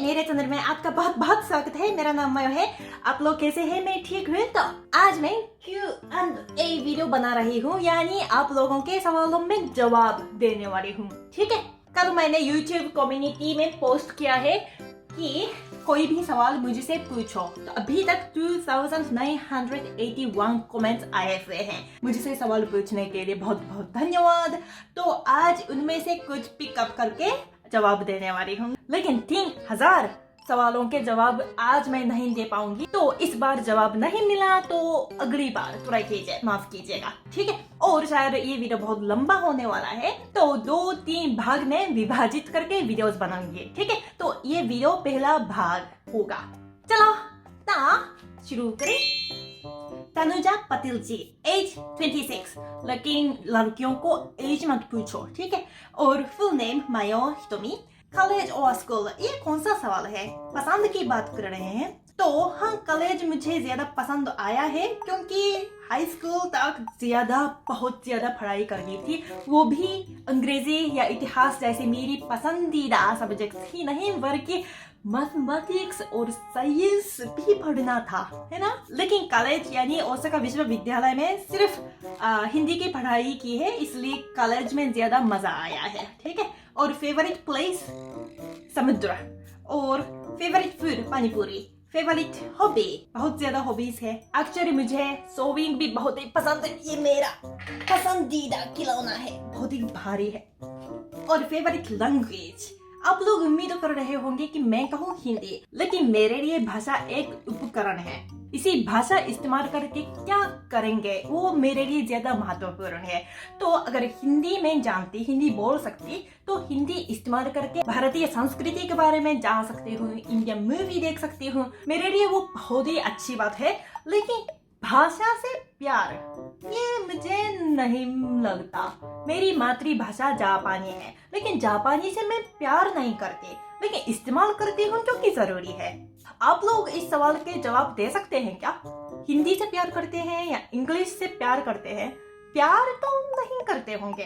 मेरे चैनल में आपका बहुत बहुत स्वागत है। मेरा नाम मयो है। आप लोग कैसे हैं? मैं ठीक हूँ। तो आज मैं Q&A वीडियो बना रही हूँ, यानी आप लोगों के सवालों में जवाब देने वाली हूँ। ठीक है, कल मैंने YouTube कम्युनिटी में पोस्ट किया है कि कोई भी सवाल मुझसे पूछो। तो अभी तक 2981 कमेंट्स आए हुए हैं। मुझसे सवाल पूछने के लिए बहुत बहुत धन्यवाद। तो आज उनमें से कुछ पिकअप करके जवाब देने वाली हूँ, लेकिन 3000 सवालों के जवाब आज मैं नहीं दे पाऊंगी। तो इस बार जवाब नहीं मिला तो अगली बार ट्राई कीजिए, माफ कीजिएगा। ठीक है, और शायद ये वीडियो बहुत लंबा होने वाला है, तो 2-3 भाग में विभाजित करके वीडियोस बनाऊंगी। ठीक है, तो ये वीडियो पहला भाग होगा। चलो शुरू करें। तनुजा पटेल जी, एज 26, लेकिन लड़कियों को एज मत पूछो। ठीक है, और फुल नेम मायो हितोमी, कॉलेज और स्कूल। ये कौन सा सवाल है? पसंद की बात कर रहे हैं। तो हाँ, कॉलेज मुझे ज्यादा पसंद आया है क्योंकि हाई स्कूल तक बहुत ज्यादा पढ़ाई करनी थी, वो भी अंग्रेजी या इतिहास जैसे मेरी पसंदीदा सब्जेक्ट ही नहीं, बल्कि मैथमेटिक्स और साइंस भी पढ़ना था, है ना। लेकिन कॉलेज यानी ओसाका विश्वविद्यालय में सिर्फ हिंदी की पढ़ाई की है, इसलिए कॉलेज में ज्यादा मजा आया है। ठीक है, और फेवरेट प्लेस समुद्र, और फेवरेट फूड पानी पूरी, फेवरेट हॉबी बहुत ज्यादा हॉबीज है। एक्चुअली मुझे सोविंग भी बहुत ही पसंद है, ये मेरा पसंदीदा खिलौना है, बहुत ही भारी है। और फेवरेट लैंग्वेज, आप लोग उम्मीद कर रहे होंगे कि मैं कहूँ हिंदी, लेकिन मेरे लिए भाषा एक उपकरण है। इसी भाषा इस्तेमाल करके क्या करेंगे वो मेरे लिए ज्यादा महत्वपूर्ण है। तो अगर हिंदी में जानती, हिंदी बोल सकती, तो हिंदी इस्तेमाल करके भारतीय संस्कृति के बारे में जान सकती हूँ, इंडियन मूवी देख सकती हूँ, मेरे लिए वो बहुत ही अच्छी बात है। लेकिन भाषा से प्यार, ये मुझे नहीं लगता। मेरी मातृभाषा जापानी है, लेकिन जापानी से मैं प्यार नहीं करती, लेकिन इस्तेमाल करती हूँ क्योंकि जरूरी है। आप लोग इस सवाल के जवाब दे सकते हैं क्या? हिंदी से प्यार करते हैं या इंग्लिश से प्यार करते हैं? प्यार तो नहीं करते होंगे।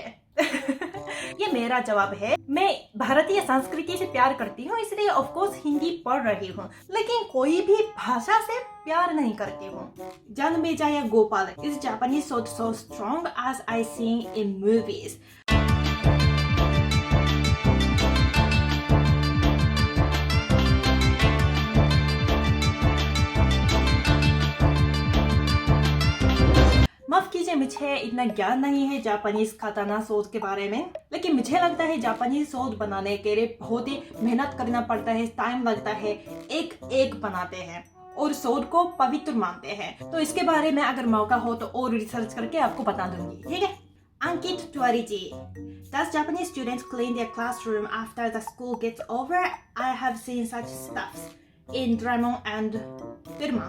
ये मेरा जवाब है। मैं भारतीय संस्कृति से प्यार करती हूँ, इसलिए ऑफ कोर्स हिंदी पढ़ रही हूँ, लेकिन कोई भी भाषा से प्यार नहीं करती हूँ। Janmejaya Gopal, is Japanese so strong as I sing in movies? माफ कीजिए, मुझे इतना ज्ञान नहीं है जापानीज काताना सोड के बारे में, लेकिन मुझे लगता है जापानीज सोड बनाने के लिए बहुत ही मेहनत करना पड़ता है, टाइम लगता है, एक बनाते हैं और सोड को पवित्र मानते हैं। तो इसके बारे में अगर मौका हो तो और रिसर्च करके आपको बता दूंगी। ठीक है। Ankit Tiwari ji, Does Japanese students clean their classroom after the school gets over? I have seen such stuff in Doraemon and Pirma.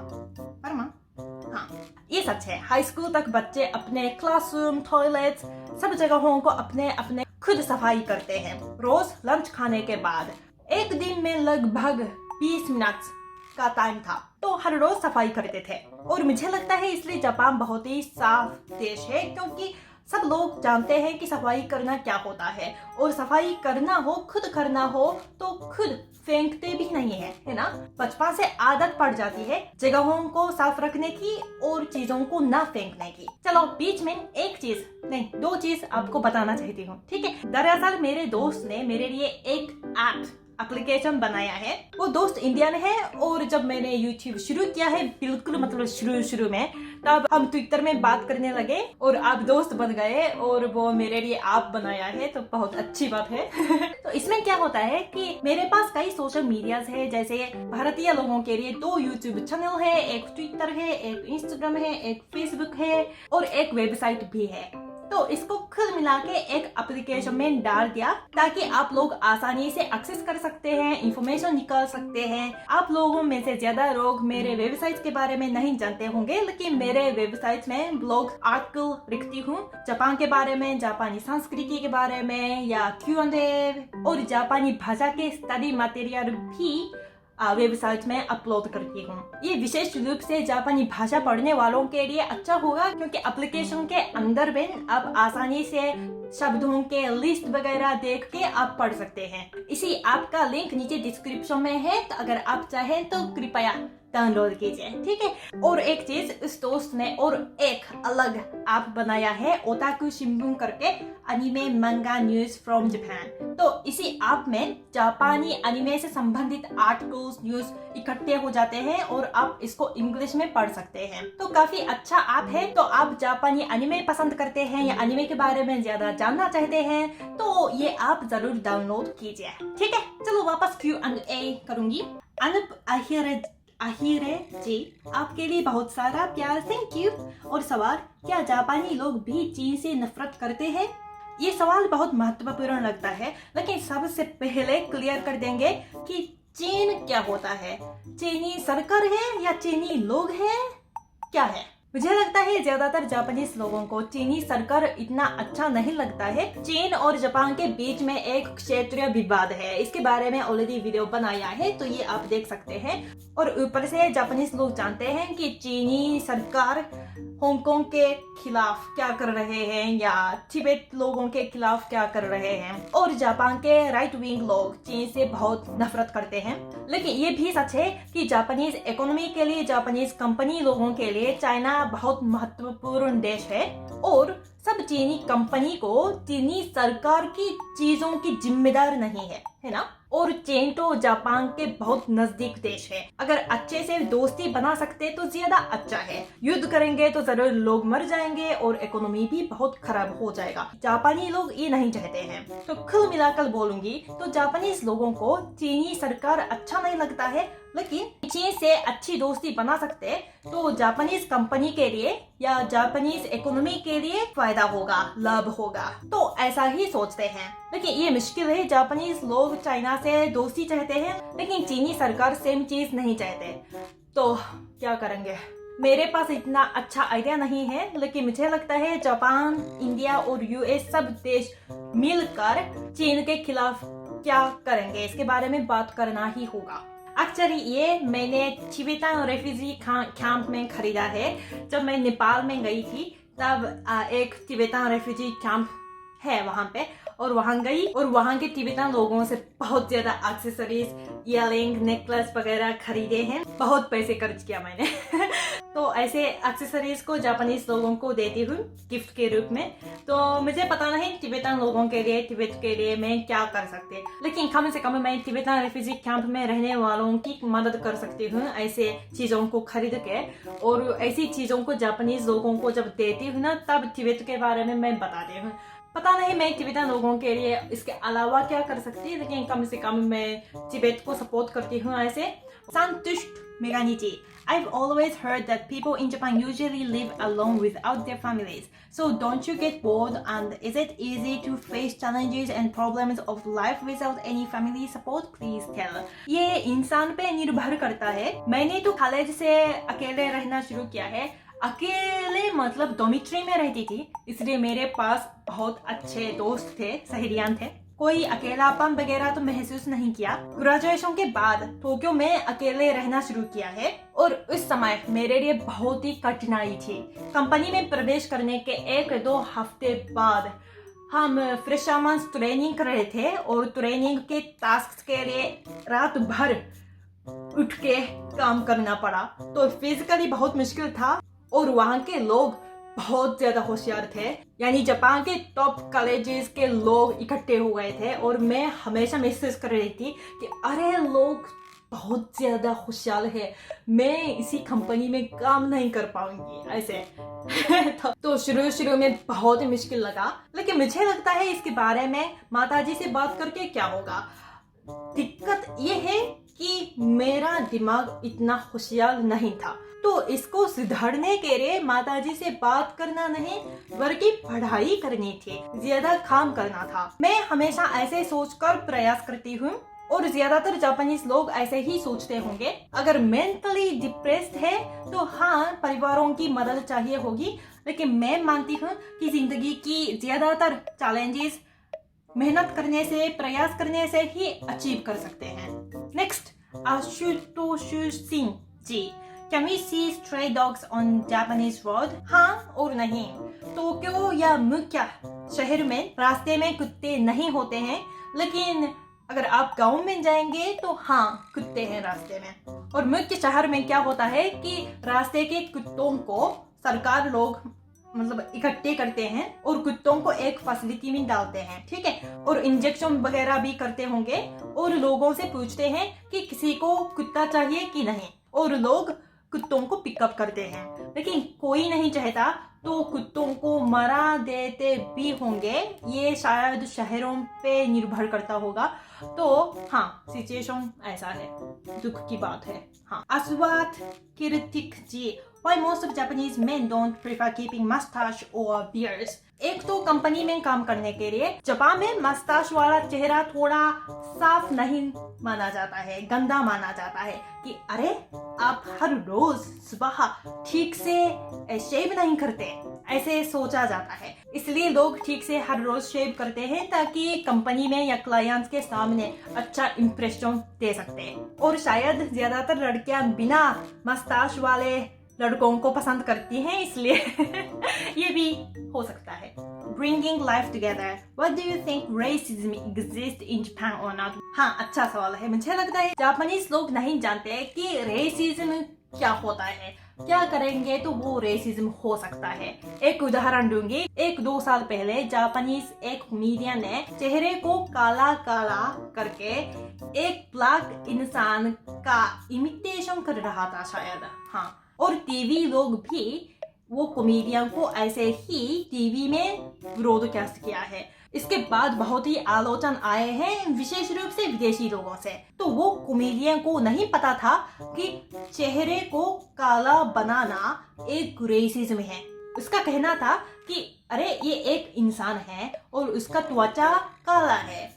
हाँ, ये सच है। हाई स्कूल तक बच्चे अपने क्लासरूम, टॉयलेट, सब जगहों को अपने खुद सफाई करते हैं, रोज लंच खाने के बाद। एक दिन में लगभग 20 मिनट का टाइम था, तो हर रोज सफाई करते थे। और मुझे लगता है इसलिए जापान बहुत ही साफ देश है, क्योंकि सब लोग जानते हैं कि सफाई करना क्या होता है, और सफाई करना हो, खुद करना हो तो खुद फेंकते भी नहीं है ना। बचपन से आदत पड़ जाती है जगहों को साफ रखने की और चीजों को ना फेंकने की। चलो, बीच में एक चीज नहीं, 2 चीज आपको बताना चाहती हूँ। ठीक है, दरअसल मेरे दोस्त ने मेरे लिए एक एप्लीकेशन बनाया है। वो दोस्त इंडियन है, और जब मैंने YouTube शुरू किया है, बिल्कुल मतलब शुरू में, तब हम ट्विटर में बात करने लगे और आप दोस्त बन गए, और वो मेरे लिए आप बनाया है, तो बहुत अच्छी बात है। तो इसमें क्या होता है कि मेरे पास कई सोशल मीडियाज है, जैसे भारतीय लोगों के लिए 2 YouTube चैनल है, एक ट्विटर है, एक इंस्टाग्राम है, एक फेसबुक है, और एक वेबसाइट भी है। तो इसको खुद मिला के एक एप्लीकेशन में डाल दिया, ताकि आप लोग आसानी से एक्सेस कर सकते हैं, इंफॉर्मेशन निकाल सकते हैं। आप लोगों में से ज्यादा लोग मेरे वेबसाइट के बारे में नहीं जानते होंगे, लेकिन मेरे वेबसाइट में ब्लॉग आर्टिकल लिखती हूँ जापान के बारे में, जापानी संस्कृति के बारे में, या Q&A और जापानी भाषा के स्टडी मटेरियल भी वेबसाइट में अपलोड करती हूँ। ये विशेष रूप से जापानी भाषा पढ़ने वालों के लिए अच्छा होगा क्योंकि एप्लीकेशन के अंदर में आप आसानी से शब्दों के लिस्ट वगैरह देख के आप पढ़ सकते हैं। इसी ऐप का लिंक नीचे डिस्क्रिप्शन में है, तो अगर आप चाहें तो कृपया डाउनलोड कीजिए, ठीक है। और एक चीज, इस दोस्त ने और एक अलग ऐप बनाया है ओताकू शिंबुन करके, अनिमे मंगा न्यूज फ्रॉम जापान। तो इसी ऐप में जापानी अनिमे से संबंधित आर्टिकल्स, न्यूज इकट्ठे हो जाते हैं और आप इसको इंग्लिश में पढ़ सकते हैं। तो काफी अच्छा ऐप है। तो आप जापानी अनिमे पसंद करते हैं या अनिमे के बारे में ज्यादा जानना चाहते हैं तो ये ऐप जरूर डाउनलोड कीजिए, ठीक है। चलो वापस Q&A करूंगी। अनुप आहिरे जी, आपके लिए बहुत सारा प्यार, थैंक यू। और सवाल, क्या जापानी लोग भी चीन से नफरत करते हैं? ये सवाल बहुत महत्वपूर्ण लगता है, लेकिन सबसे पहले क्लियर कर देंगे कि चीन क्या होता है। चीनी सरकार है या चीनी लोग हैं, क्या है? मुझे लगता है ज्यादातर जापानीज लोगों को चीनी सरकार इतना अच्छा नहीं लगता है। चीन और जापान के बीच में एक क्षेत्रीय विवाद है, इसके बारे में ऑलरेडी वीडियो बनाया है, तो ये आप देख सकते हैं। और ऊपर से जापानीज लोग जानते हैं कि चीनी सरकार हांगकांग के खिलाफ क्या कर रहे हैं या तिब्बत लोगों के खिलाफ क्या कर रहे हैं। और जापान के राइट विंग लोग चीन से बहुत नफरत करते हैं। लेकिन ये भी सच है कि जापानीज इकोनॉमी के लिए, जापानीज कंपनी लोगों के लिए चाइना बहुत महत्वपूर्ण देश है और सब चीनी कंपनी को चीनी सरकार की चीजों की जिम्मेदार नहीं है ना। और चीन तो जापान के बहुत नजदीक देश है। अगर अच्छे से दोस्ती बना सकते तो ज्यादा अच्छा है। युद्ध करेंगे तो जरूर लोग मर जाएंगे और इकोनॉमी भी बहुत खराब हो जाएगा। जापानी लोग ये नहीं चाहते हैं। तो कुल मिलाकर बोलूंगी तो जापानीज लोगों को चीनी सरकार अच्छा नहीं लगता है, लेकिन चीन से अच्छी दोस्ती बना सकते तो जापानीज कंपनी के लिए या जापानीज इकोनॉमी के लिए फायदा होगा, लाभ होगा। तो ऐसा ही सोचते हैं। लेकिन ये मुश्किल है। जापानीज लोग चाइना से दोस्ती चाहते हैं, लेकिन चीनी सरकार सेम चीज नहीं चाहते। तो क्या करेंगे? मेरे पास इतना अच्छा आइडिया नहीं है, लेकिन मुझे लगता है जापान, इंडिया और यूएस सब देश मिलकर चीन के खिलाफ क्या करेंगे, इसके बारे में बात करना ही होगा। एक्चुअली ये मैंने तिब्बतन रेफ्यूजी कैंप में खरीदा है। जब मैं नेपाल में गई थी तब एक तिब्बतन रेफ्यूजी कैंप है वहाँ पे, और वहाँ गई और वहाँ के तिब्बतन लोगों से बहुत ज्यादा एक्सेसरीज, इयररिंग, नेकलेस वगैरह खरीदे हैं। बहुत पैसे खर्च किया मैंने तो ऐसे एक्सेसरीज को जापानीज लोगों को देती हूँ गिफ्ट के रूप में। तो मुझे पता नहीं तिब्बतन लोगों के लिए, तिब्बत के लिए मैं क्या कर सकती, लेकिन कम से कम मैं तिब्बतन रेफ्यूजी कैंप में रहने वालों की मदद कर सकती हूँ ऐसे चीजों को खरीद के। और ऐसी चीजों को जापानीज लोगों को जब देती हूँ ना, तब तिब्बत के बारे में मैं बताती हूँ। पता नहीं मैं तिब्बतन लोगों के लिए इसके अलावा क्या कर सकती, लेकिन कम से कम मैं तिब्बत को सपोर्ट करती हूँ ऐसे। संतुष्ट मेगानी जी, I've always heard that people in Japan usually live alone without their families. So don't you get bored, and is it easy to face challenges and problems of life without any family support? Please tell. ये इंसान पे निर्भर करता है। मैंने तो college से अकेले रहना शुरू किया है। अकेले मतलब डॉर्मिटरी में रहती थी, इसलिए मेरे पास बहुत अच्छे दोस्त थे, सहेलियां थे। कोई अकेलापन वगैरह तो महसूस नहीं किया। ग्रेजुएशन के बाद टोक्यो में अकेले रहना शुरू किया है और उस समय मेरे लिए बहुत ही कठिनाई थी। कंपनी में प्रवेश करने के 1-2 हफ्ते बाद हम फ्रेशर्स ट्रेनिंग कर रहे थे और ट्रेनिंग के टास्क के लिए रात भर उठ के काम करना पड़ा। तो फिजिकली बहुत मुश्किल था और वहाँ के लोग बहुत ज्यादा होशियार थे, यानी जापान के टॉप कॉलेजेस के लोग इकट्ठे हो गए थे और मैं हमेशा महसूस कर रही थी कि अरे लोग बहुत ज्यादा होशियार है, मैं इसी कंपनी में काम नहीं कर पाऊंगी ऐसे तो शुरू में बहुत ही मुश्किल लगा, लेकिन मुझे लगता है इसके बारे में माताजी से बात करके क्या होगा। दिक्कत ये है कि मेरा दिमाग इतना होशियार नहीं था, तो इसको सुधारने के लिए माताजी से बात करना नहीं बल्कि पढ़ाई करनी थी, ज्यादा काम करना था। मैं हमेशा ऐसे सोचकर प्रयास करती हूँ और ज्यादातर जापानीज लोग ऐसे ही सोचते होंगे। अगर मेंटली डिप्रेस्ड है तो हाँ, परिवारों की मदद चाहिए होगी, लेकिन मैं मानती हूँ कि जिंदगी की ज्यादातर चैलेंजेस मेहनत करने से, प्रयास करने से ही अचीव कर सकते हैं। Next, Ashutosh Singh ji, Can we see stray dogs on Japanese road? हाँ और नहीं। टोक्यो या मुख्य शहर में रास्ते में कुत्ते नहीं होते हैं, लेकिन अगर आप गांव में जाएंगे तो हाँ कुत्ते हैं रास्ते में। और मुख्य शहर में क्या होता है कि रास्ते के कुत्तों को सरकार लोग मतलब इकट्ठे करते हैं और कुत्तों को एक फैसिलिटी में डालते हैं, ठीक है, और इंजेक्शन वगैरह भी करते होंगे और लोगों से पूछते हैं कि किसी को कुत्ता चाहिए कि नहीं, और लोग कुत्तों को पिकअप करते हैं। लेकिन कोई नहीं चाहता तो कुत्तों को मरा देते भी होंगे, ये शायद शहरों पे निर्भर करता होगा। तो हाँ सिचुएशन ऐसा है, दुख की बात है। हाँ अस्वात कीर्तिक जी, Why most of Japanese men don't prefer keeping mustache or beards? एक तो कंपनी में काम करने के लिए जापान में मस्ताश वाला चेहरा थोड़ा साफ नहीं माना जाता है, गंदा माना जाता है कि अरे आप हर रोज सुबह ठीक से शेव नहीं करते, ऐसे सोचा जाता है। इसलिए लोग ठीक से हर रोज शेव करते हैं ताकि कंपनी में या क्लाइंट्स के सामने अच्छा इंप्रेशन दे सकते हैं। और शायद ज्यादातर लड़कियां बिना मस्ताश वाले लड़कों को पसंद करती हैं, इसलिए ये भी हो सकता है। Bringing life together. What do you think racism exists in Japan or not? हाँ अच्छा सवाल है। मुझे लगता है जापानीज लोग नहीं जानते कि रेसिज्म क्या होता है। क्या करेंगे तो वो रेसिज्म हो सकता है। एक उदाहरण दूंगी। 1-2 साल पहले जापानीज एक कॉमेडियन ने चेहरे को काला काला करके एक ब्लैक इंसान का इमिटेशन कर रहा था शायद, हाँ, और टीवी लोग भी वो कॉमेडियन को ऐसे ही टीवी में ब्रॉडकास्ट किया है। इसके बाद बहुत ही आलोचना आए हैं, विशेष रूप से विदेशी लोगों से। तो वो कॉमेडियन को नहीं पता था कि चेहरे को काला बनाना एक रेसिज्म है। उसका कहना था कि अरे ये एक इंसान है और उसका त्वचा काला है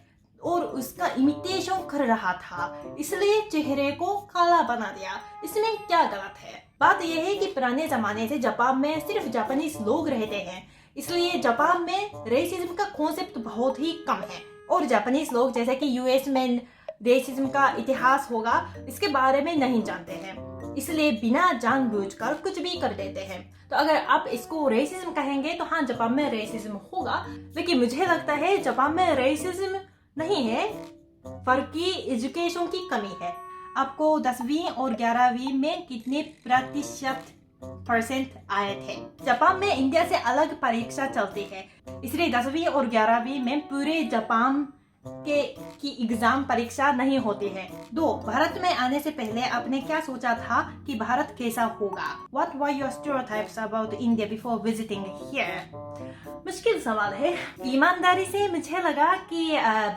और उसका इमिटेशन कर रहा था, इसलिए चेहरे को काला बना दिया। इसमें क्या गलत है? बात यह है कि पुराने जमाने से जापान में सिर्फ जापानीज लोग रहते हैं, इसलिए जापान में रेसिज्म का कॉन्सेप्ट बहुत ही कम है। और जापानीज लोग जैसे कि यूएस में रेसिज्म का इतिहास होगा, इसके बारे में नहीं जानते हैं, इसलिए बिना जानबूझकर कुछ भी कर देते हैं। तो अगर आप इसको रेसिज्म कहेंगे तो हाँ जापान में रेसिज्म होगा, लेकिन मुझे लगता है जापान में रेसिज्म नहीं है, फर्क की एजुकेशन की कमी है। आपको 10वीं और 11वीं में कितने % आए थे? जापान में इंडिया से अलग परीक्षा चलती है, इसलिए 10वीं और 11वीं में पूरे जापान की एग्जाम परीक्षा नहीं होती है। भारत में आने से पहले आपने क्या सोचा था कि भारत कैसा होगा? What were your stereotypes about India before visiting here? मुश्किल सवाल है। ईमानदारी से मुझे लगा कि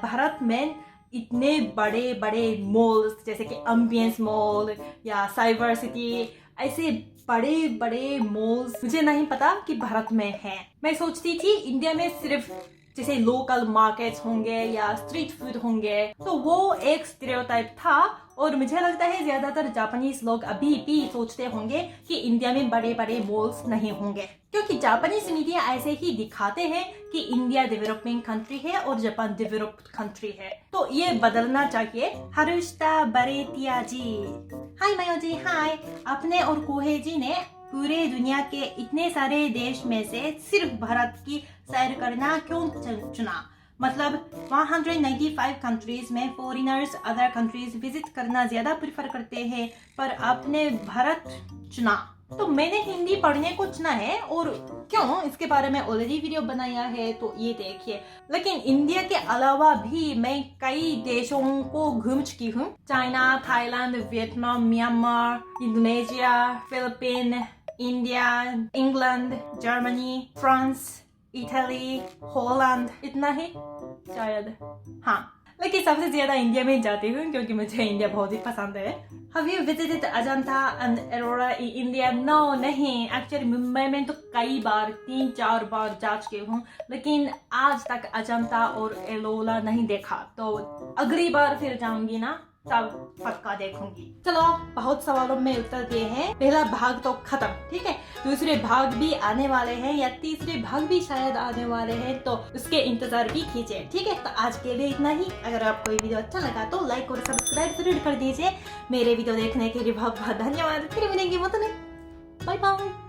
भारत में इतने बड़े बड़े मॉल्स जैसे कि एम्बियंस मॉल या साइबर सिटी, ऐसे बड़े बड़े मॉल्स मुझे नहीं पता कि भारत में है। मैं सोचती थी इंडिया में सिर्फ जैसे लोकल मार्केट्स होंगे या स्ट्रीट फूड होंगे, तो वो एक स्टीरियोटाइप था। और मुझे लगता है ज्यादातर जापानीज लोग अभी भी सोचते होंगे कि इंडिया में बड़े बड़े मॉल्स नहीं होंगे, क्योंकि जापानीज मीडिया ऐसे ही दिखाते हैं कि इंडिया डेवलपिंग कंट्री है और जापान डेवलप्ड कंट्री है। तो ये बदलना चाहिए। हरुष्टा बरेतिया जी, हाय मायो जी, हाय। आपने और कोहे जी ने पूरे दुनिया के इतने सारे देश में से सिर्फ भारत की सैर करना क्यों चुना? मतलब 195 कंट्रीज में फॉरेनर्स अदर कंट्रीज विजिट करना ज्यादा प्रेफर करते हैं, पर आपने भारत चुना। तो मैंने हिंदी पढ़ने को चुना है, और क्यों, इसके बारे में ऑलरेडी वीडियो बनाया है, तो ये देखिए। लेकिन इंडिया के अलावा भी मैं कई देशों को घूम चुकी हूँ। China, Thailand, Vietnam, Myanmar, Indonesia, Philippine, India, England, Germany, France, Italy, Holland, इतना ही शायद, हाँ। लेकिन सबसे ज्यादा इंडिया में जाती हूँ क्योंकि मुझे इंडिया बहुत ही पसंद है। Have you visited Ajanta and Ellora in India? No, नहीं। एक्चुअली मुंबई में तो कई बार 3-4 बार जा चुकी हूँ, लेकिन आज तक अजंता और एलोरा नहीं देखा, तो अगली बार फिर जाऊंगी ना, सब पक्का देखूंगी। चलो, बहुत सवालों में उत्तर दिए हैं, पहला भाग तो खत्म, ठीक है। दूसरे भाग भी आने वाले हैं या तीसरे भाग भी शायद आने वाले हैं, तो उसके इंतजार भी कीजिए, ठीक है। तो आज के लिए इतना ही। अगर आपको ये वीडियो अच्छा लगा तो लाइक और सब्सक्राइब जरूर कर दीजिए। मेरे वीडियो देखने के लिए बहुत बहुत धन्यवाद। फिर मिलेंगे, बाय बाय।